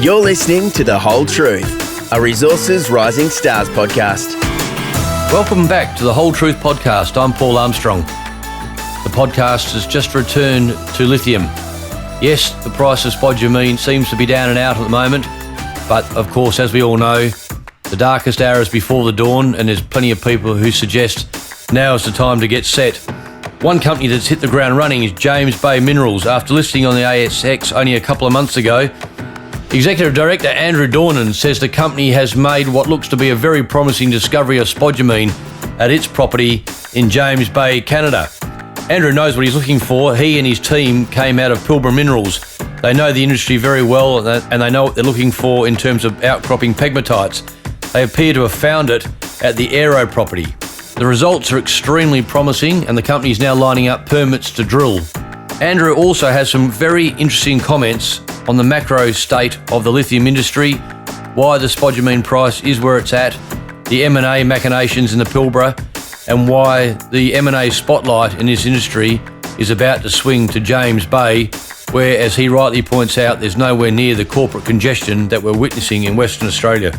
You're listening to The Whole Truth, a Resources Rising Stars podcast. Welcome back to The Whole Truth podcast. I'm Paul Armstrong. The podcast has just returned to lithium. Yes, the price of spodumene seems to be down and out at the moment, but of course, as we all know, the darkest hour is before the dawn, and there's plenty of people who suggest now is the time to get set. One company that's hit the ground running is James Bay Minerals. After listing on the ASX only a couple of months ago, Executive Director Andrew Dornan says the company has made what looks to be a very promising discovery of spodumene at its property in James Bay, Canada. Andrew knows what he's looking for. He and his team came out of Pilbara Minerals. They know the industry very well, and they know what they're looking for in terms of outcropping pegmatites. They appear to have found it at the Aero property. The results are extremely promising, and the company is now lining up permits to drill. Andrew also has some very interesting comments on the macro state of the lithium industry, why the spodumene price is where it's at, the M&A machinations in the Pilbara, and why the M&A spotlight in this industry is about to swing to James Bay, where, as he rightly points out, there's nowhere near the corporate congestion that we're witnessing in Western Australia.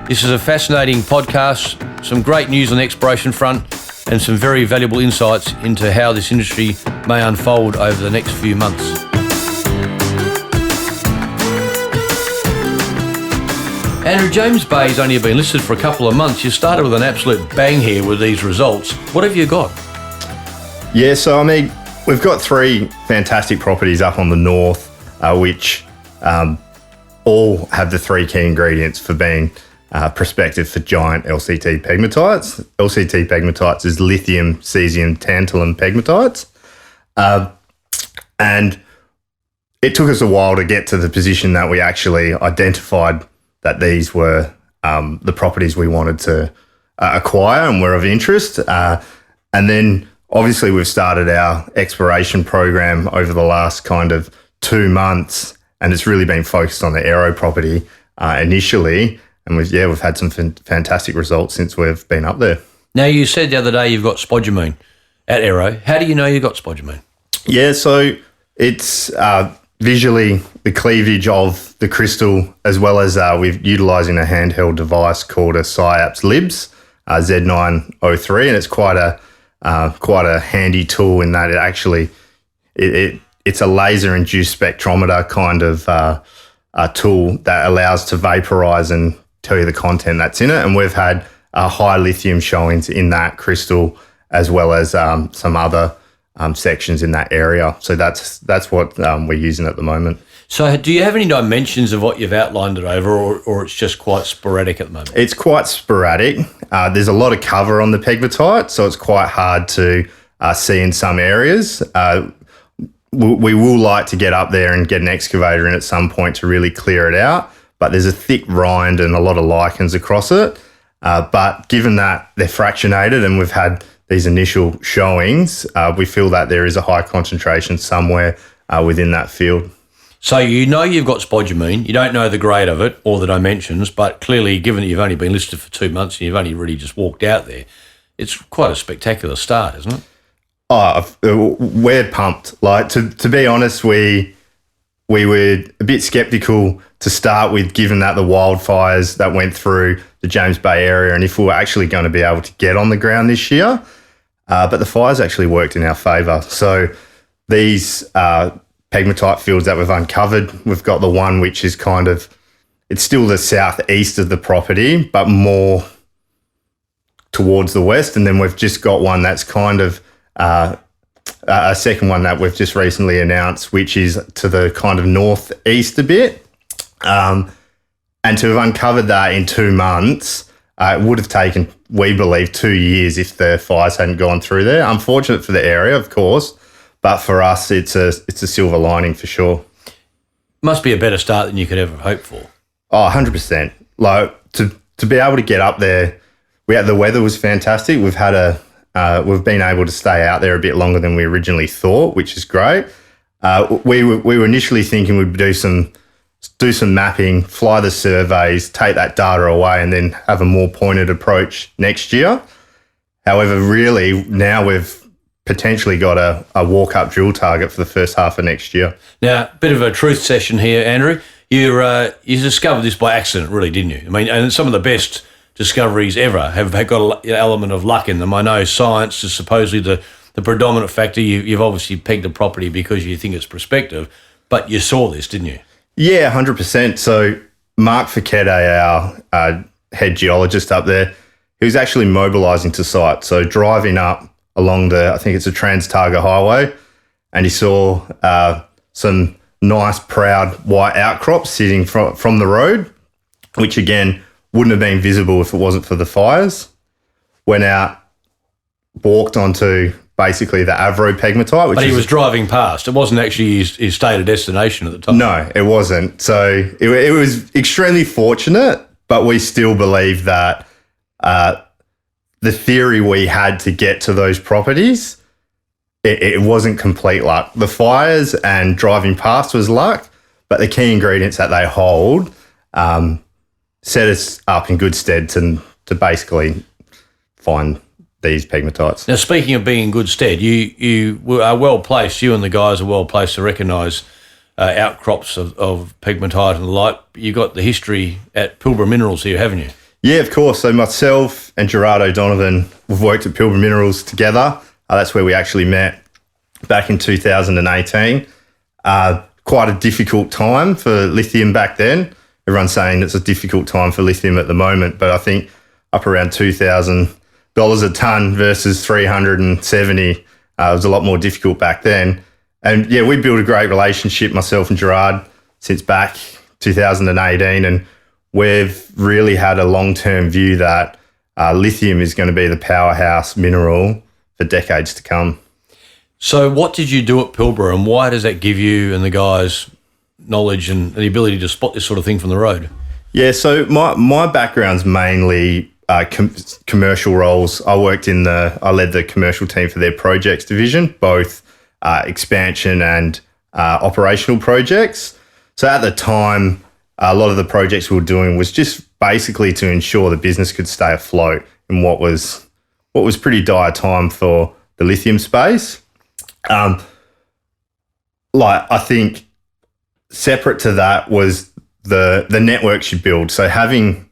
This is a fascinating podcast, some great news on the exploration front, and some very valuable insights into how this industry may unfold over the next few months. Andrew, James Bay's only been listed for a couple of months. You started with an absolute bang here with these results. What have you got? Yeah, so we've got three fantastic properties up on the north, which all have the three key ingredients for being prospective for giant LCT pegmatites. LCT pegmatites is lithium, cesium, tantalum pegmatites. And it took us a while to get to the position that we actually identified that these were the properties we wanted to acquire and were of interest. And then obviously we've started our exploration program over the last kind of 2 months, and it's really been focused on the Aero property initially. And we've had some fantastic results since we've been up there. Now, you said the other day you've got spodumene at Aero. How do you know you've got spodumene? Yeah, so it's visually the cleavage of the crystal, as well as we're utilising a handheld device called a SciAps LIBS Z903, and it's quite a handy tool in that it actually it's a laser-induced spectrometer kind of a tool that allows to vaporise and tell you the content that's in it. And we've had high lithium showings in that crystal, as well as some other sections in that area. So that's what we're using at the moment. So do you have any dimensions of what you've outlined it over, or it's just quite sporadic at the moment? It's quite sporadic. There's a lot of cover on the pegmatite, so it's quite hard to see in some areas. We will like to get up there and get an excavator in at some point to really clear it out, but there's a thick rind and a lot of lichens across it. But given that they're fractionated and we've had these initial showings, we feel that there is a high concentration somewhere within that field. So you know you've got spodumene, you don't know the grade of it or the dimensions, but clearly, given that you've only been listed for 2 months and you've only really just walked out there, it's quite a spectacular start, isn't it? Oh, we're pumped. Like, to be honest, we were a bit sceptical to start with, given that the wildfires that went through the James Bay area, and if we were actually going to be able to get on the ground this year. But the fires actually worked in our favour. So these pegmatite fields that we've uncovered, we've got the one which is it's still the southeast of the property, but more towards the west. And then we've just got one that's a second one that we've just recently announced, which is to the kind of northeast a bit. And to have uncovered that in 2 months, it would have taken, we believe, 2 years if the fires hadn't gone through there. Unfortunate for the area, of course, but for us, it's a silver lining for sure. Must be a better start than you could ever hope for. Oh, 100%. Like, to be able to get up there, the weather was fantastic. We've been able to stay out there a bit longer than we originally thought, which is great. We were initially thinking we'd do some mapping, fly the surveys, take that data away, and then have a more pointed approach next year. However, really, now we've potentially got a walk-up drill target for the first half of next year. Now, a bit of a truth session here, Andrew. You discovered this by accident, really, didn't you? I mean, and some of the best discoveries ever have got an element of luck in them. I know science is supposedly the predominant factor. You've obviously pegged the property because you think it's prospective, but you saw this, didn't you? Yeah, 100%. So Mark Fekete, our head geologist up there, he was actually mobilising to site. So driving up along I think it's a Trans-Targa highway, and he saw some nice, proud white outcrops sitting from the road, which again wouldn't have been visible if it wasn't for the fires. Went out, walked onto basically the Aero pegmatite. But he was driving past. It wasn't actually his stated destination at the time. No, it wasn't. So it was extremely fortunate, but we still believe that the theory we had to get to those properties, it wasn't complete luck. The fires and driving past was luck, but the key ingredients that they hold set us up in good stead to basically find these pegmatites. Now, speaking of being in good stead, you are well placed. You and the guys are well placed to recognise outcrops of pegmatite and the like. You got the history at Pilbara Minerals here, haven't you? Yeah, of course. So myself and Gerardo Donovan, we've worked at Pilbara Minerals together. That's where we actually met back in 2018. Quite a difficult time for lithium back then. Everyone's saying it's a difficult time for lithium at the moment, but I think up around $2,000 a tonne versus 370 was a lot more difficult back then. And yeah, we built a great relationship, myself and Gerard, since back 2018, and we've really had a long-term view that lithium is going to be the powerhouse mineral for decades to come. So what did you do at Pilbara, and why does that give you and the guys knowledge and the ability to spot this sort of thing from the road? Yeah, so my background's mainly commercial roles. I led the commercial team for their projects division, both expansion and operational projects. So at the time, a lot of the projects we were doing was just basically to ensure the business could stay afloat in what was pretty dire time for the lithium space. I think separate to that was the networks you build. So having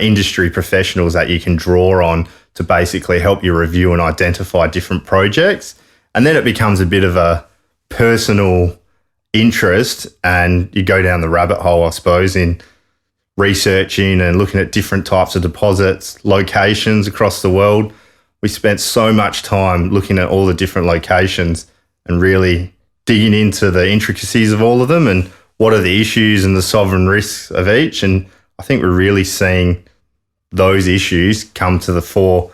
industry professionals that you can draw on to basically help you review and identify different projects. And then it becomes a bit of a personal interest, and you go down the rabbit hole, I suppose, in researching and looking at different types of deposits, locations across the world. We spent so much time looking at all the different locations and really digging into the intricacies of all of them and what are the issues and the sovereign risks of each. And I think we're really seeing those issues come to the fore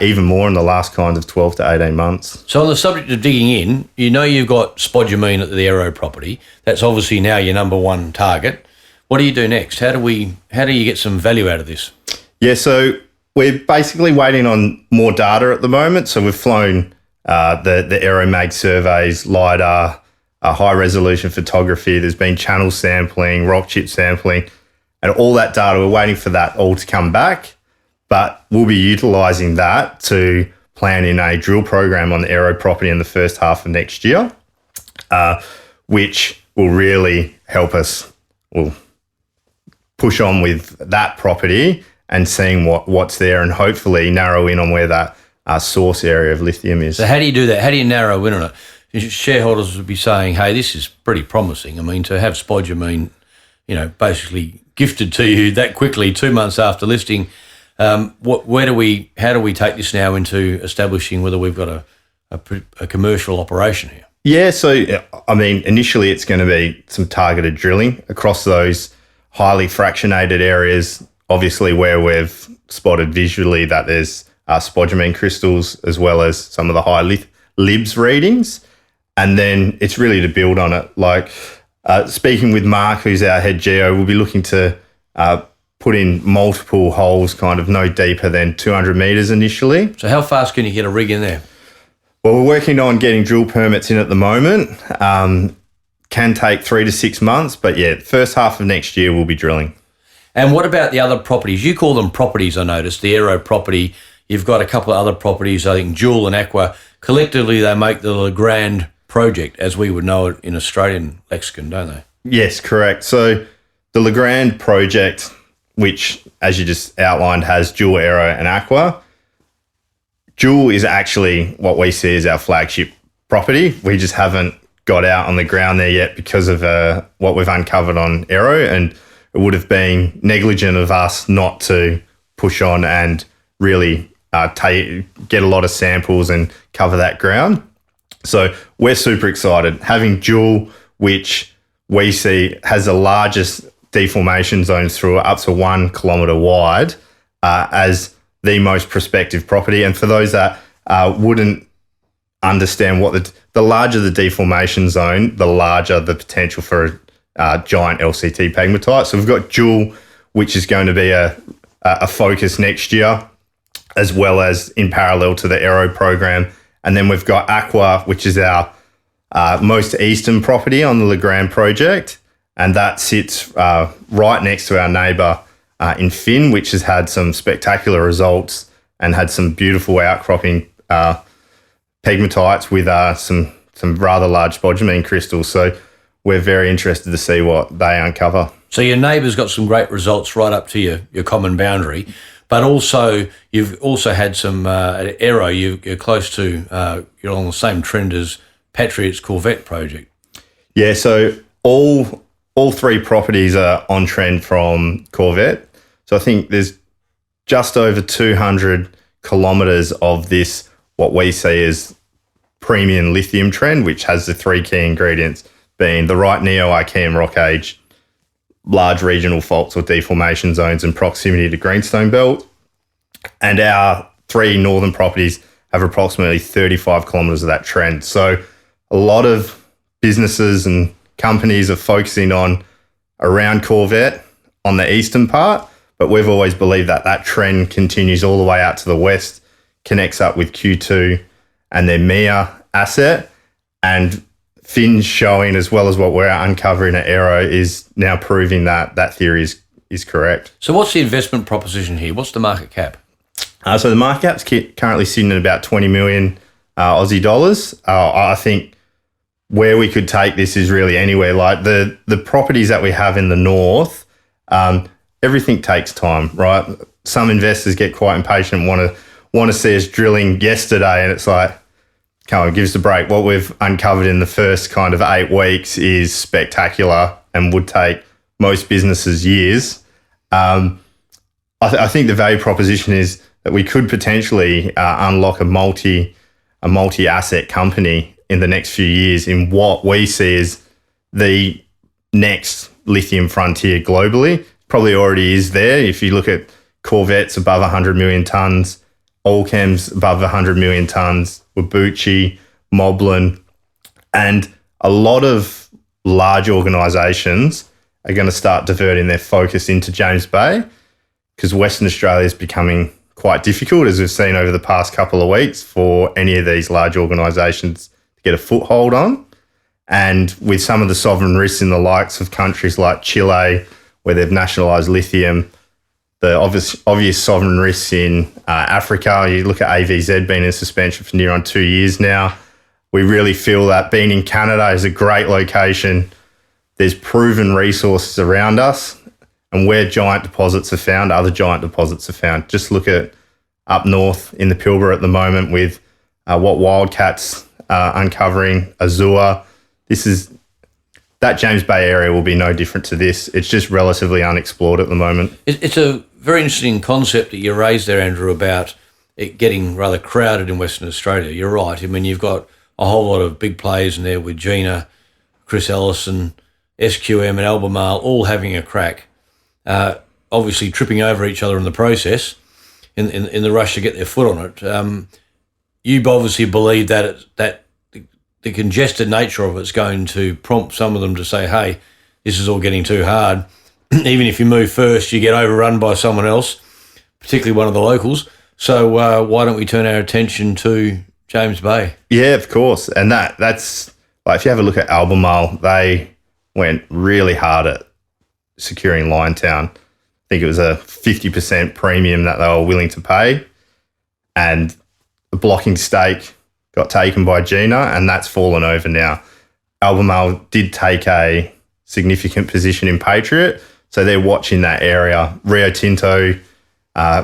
even more in the last kind of 12 to 18 months. So on the subject of digging in, you've got spodumene at the Aero property. That's obviously now your number one target. What do you do next? How do you get some value out of this? Yeah, so we're basically waiting on more data at the moment. So we've flown the Aero mag surveys, LiDAR, high resolution photography. There's been channel sampling, rock chip sampling, and all that data. We're waiting for that all to come back. But we'll be utilising that to plan in a drill program on the Aero property in the first half of next year, which will really help us. We'll push on with that property and seeing what's there and hopefully narrow in on where that source area of lithium is. So how do you do that? How do you narrow in on it? Shareholders would be saying, hey, this is pretty promising. I mean, to have spodumene, basically gifted to you that quickly, 2 months after listing, how do we take this now into establishing whether we've got a commercial operation here? Yeah, so I mean, initially it's going to be some targeted drilling across those highly fractionated areas, obviously where we've spotted visually that there's spodumene crystals as well as some of the high LIBS readings. And then it's really to build on it. Like speaking with Mark, who's our head geo, we'll be looking to put in multiple holes, kind of no deeper than 200 metres initially. So how fast can you get a rig in there? Well, we're working on getting drill permits in at the moment. Can take 3 to 6 months, but yeah, first half of next year we'll be drilling. And what about the other properties? You call them properties, I noticed. The Aero property, you've got a couple of other properties, I think Jewel and Aqua. Collectively, they make the grand project, as we would know it in Australian lexicon, don't they? Yes, correct. So the Legrand project, which, as you just outlined, has dual Aero and Aqua. Dual is actually what we see as our flagship property. We just haven't got out on the ground there yet because of what we've uncovered on Aero, and it would have been negligent of us not to push on and really get a lot of samples and cover that ground. So we're super excited. Having dual, which we see has the largest deformation zones through up to 1 kilometre wide, as the most prospective property. And for those that wouldn't understand what the larger the deformation zone, the larger the potential for a giant LCT pegmatite. So we've got dual, which is going to be a focus next year, as well as in parallel to the Aero program. And then we've got Aqua, which is our most eastern property on the Legrand project. And that sits right next to our neighbour in Finn, which has had some spectacular results and had some beautiful outcropping pegmatites with some rather large spodumene crystals. So we're very interested to see what they uncover. So your neighbour's got some great results right up to your common boundary, but also you've also had some at Aero. You're close to you're on the same trend as Patriot's Corvette project. Yeah. So all three properties are on trend from Corvette. So I think there's just over 200 kilometres of this, what we see as premium lithium trend, which has the three key ingredients being the right neo-Archean rock age, large regional faults or deformation zones, and proximity to greenstone belt. And our three northern properties have approximately 35 kilometres of that trend. So a lot of businesses and companies are focusing on around Corvette on the eastern part, but we've always believed that that trend continues all the way out to the west, connects up with Q2 and their Mia asset, and Finn's showing, as well as what we're uncovering at Aero, is now proving that that theory is correct. So what's the investment proposition here? What's the market cap? So the market cap's currently sitting at about 20 million Aussie dollars. I think where we could take this is really anywhere. Like the properties that we have in the north, everything takes time, right? Some investors get quite impatient, want to see us drilling yesterday, and it's like, come on, give us a break. What we've uncovered in the first kind of 8 weeks is spectacular and would take most businesses years. I think the value proposition is that we could potentially unlock a multi-asset company in the next few years in what we see as the next lithium frontier globally. Probably already is there. If you look at Corvette's above 100 million tonnes, Allchem's above 100 million tonnes, Wabouchi, Moblin, and a lot of large organisations are going to start diverting their focus into James Bay, because Western Australia is becoming quite difficult, as we've seen over the past couple of weeks, for any of these large organisations to get a foothold on. And with some of the sovereign risks in the likes of countries like Chile, where they've nationalised lithium, the obvious sovereign risks in Africa, you look at AVZ being in suspension for near on 2 years now. We really feel that being in Canada is a great location. There's proven resources around us, and where giant deposits are found, other giant deposits are found. Just look at up north in the Pilbara at the moment with what Wildcat's uncovering, Azure. That James Bay area will be no different to this. It's just relatively unexplored at the moment. It's a very interesting concept that you raised there, Andrew, about it getting rather crowded in Western Australia. You're right. I mean, you've got a whole lot of big players in there with Gina, Chris Ellison, SQM and Albemarle all having a crack, obviously tripping over each other in the process in the rush to get their foot on it. You obviously believe that the congested nature of it's going to prompt some of them to say, hey, this is all getting too hard. Even if you move first, you get overrun by someone else, particularly one of the locals. So why don't we turn our attention to James Bay? Yeah, of course. And that's like, if you have a look at Albemarle, they went really hard at securing Liontown. I think it was a 50% premium that they were willing to pay. And the blocking stake got taken by Gina, and that's fallen over now. Albemarle did take a significant position in Patriot, So they're watching that area. Rio Tinto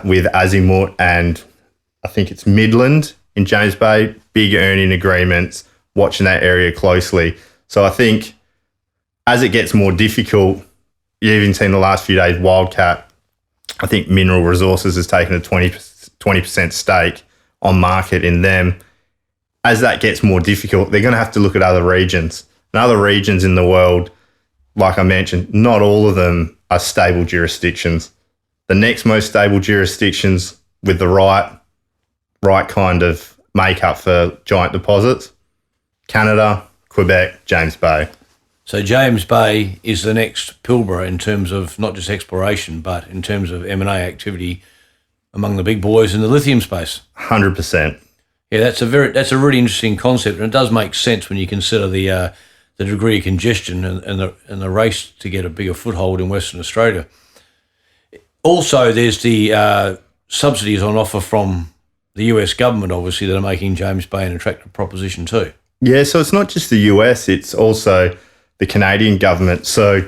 with Azimut and I think it's Midland in James Bay, big earning agreements, watching that area closely. So I think as it gets more difficult, you've even seen the last few days, Wildcat, I think Mineral Resources has taken a 20% stake on market in them. As that gets more difficult, they're going to have to look at other regions. And other regions in the world, like I mentioned, not all of them are stable jurisdictions. The next most stable jurisdictions with the right kind of makeup for giant deposits, Canada, Quebec, James Bay. So James Bay is the next Pilbara in terms of not just exploration, but in terms of M&A activity among the big boys in the lithium space. 100%. Yeah, that's a really interesting concept, and it does make sense when you consider the degree of congestion and the race to get a bigger foothold in Western Australia. Also, there's the subsidies on offer from the US government, obviously, that are making James Bay an attractive proposition too. Yeah, so it's not just the US, it's also the Canadian government. So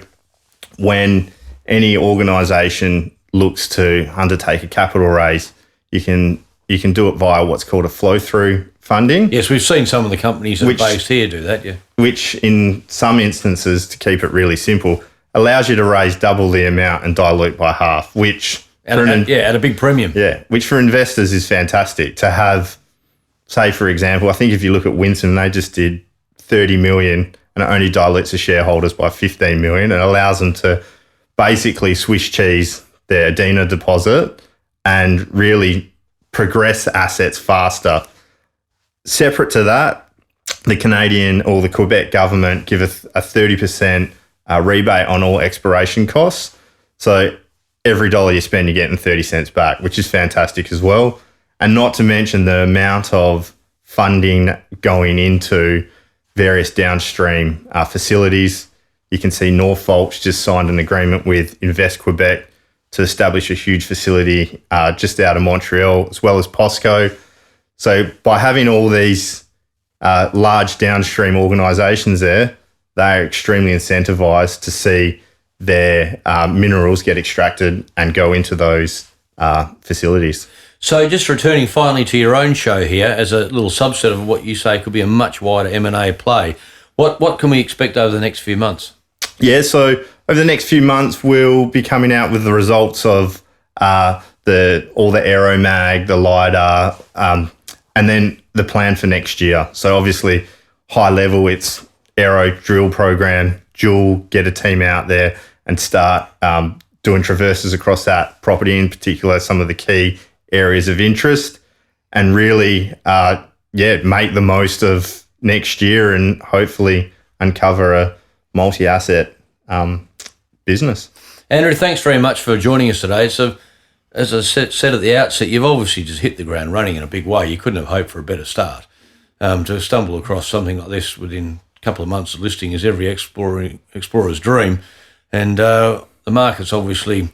when any organisation looks to undertake a capital raise, you can do it via what's called a flow-through funding. Yes, we've seen some of the companies that are based here do that, yeah. Which in some instances, to keep it really simple, allows you to raise double the amount and dilute by half, which... At a big premium. Yeah, which for investors is fantastic to have, say, for example, I think if you look at Winston, they just did 30 million and it only dilutes the shareholders by 15 million and allows them to basically Swiss cheese their Adina deposit and really progress assets faster. Separate to that, the Canadian or the Quebec government give a 30% rebate on all exploration costs. So every dollar you spend, you're getting 30 cents back, which is fantastic as well. And not to mention the amount of funding going into various downstream facilities. You can see Norfolk's just signed an agreement with Invest Quebec to establish a huge facility just out of Montreal, as well as POSCO. So by having all these large downstream organisations there, they're extremely incentivised to see their minerals get extracted and go into those facilities. So just returning finally to your own show here as a little subset of what you say could be a much wider M&A play, what can we expect over the next few months? Yeah, so over the next few months, we'll be coming out with the results of all the Aero mag, the LiDAR, and then the plan for next year. So obviously, high level, it's Aero drill program, get a team out there and start doing traverses across that property, in particular, some of the key areas of interest, and really, make the most of next year and hopefully uncover a multi-asset business. Andrew, thanks very much for joining us today. So, as I said at the outset, you've obviously just hit the ground running in a big way. You couldn't have hoped for a better start. To stumble across something like this within a couple of months of listing is every explorer's dream. And the market's obviously,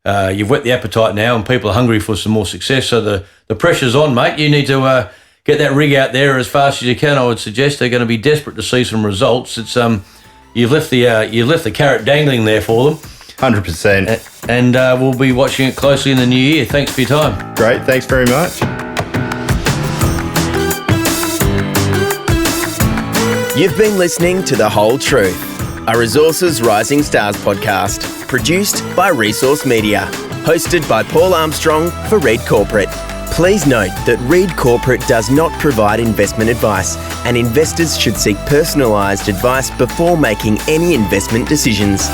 you've whet the appetite now and people are hungry for some more success. So the pressure's on, mate. You need to get that rig out there as fast as you can, I would suggest. They're going to be desperate to see some results. It's you've left the carrot dangling there for them. 100%. And we'll be watching it closely in the new year. Thanks for your time. Great. Thanks very much. You've been listening to The Whole Truth, a Resources Rising Stars podcast, produced by Resource Media, hosted by Paul Armstrong for Reed Corporate. Please note that Reed Corporate does not provide investment advice, and investors should seek personalised advice before making any investment decisions.